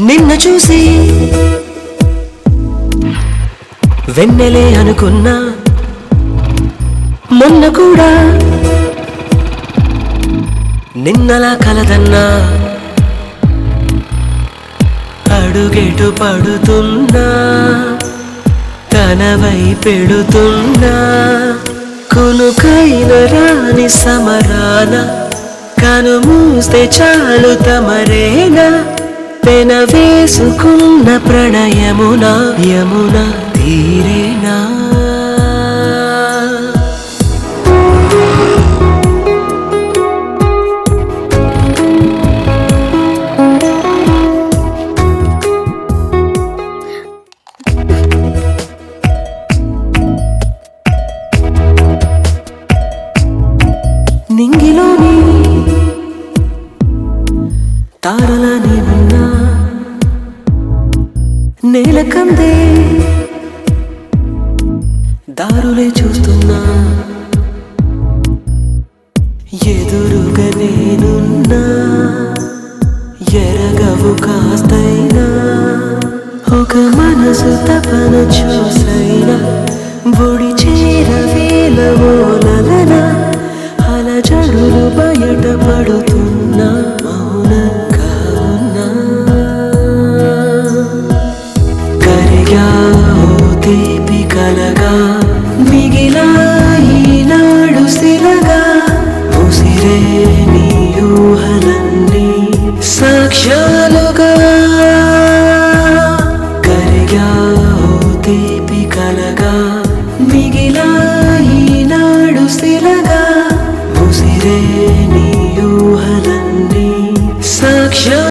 నిన్ను చూసి వెన్నెలే అనుకున్నా, మొన్న కూడా నిన్నలా కలదన్నా. అడుగెటు పడుతున్నా తనవై పెడుతున్నా, కునుకైన రాని సమరాన కను మూస్తే చాలు తమరేనా. పెన వేసుకున్న ప్రణయమున యమున తీరేనా. నింగిలోని తారలని ఉన్నా, నేల కందే దారులే చూస్తున్నా. ఎదురుగా నేనున్నా, ఎరగవు కాస్తైనా. ఒక మనసు తపన చూసైనా బొడి చేరవేల ఓలలనా. అలజడులు బయట పడుతున్నా, మౌనంగా ఉన్నా. కరిగావు తీపి కలగా, మిగిలా ఈనాడు శిలగా. ఉసిరే నీ ఊహలన్నీ సాక్ష్యాలుగా. కరిగావు తీపి కలగా, మిగిలా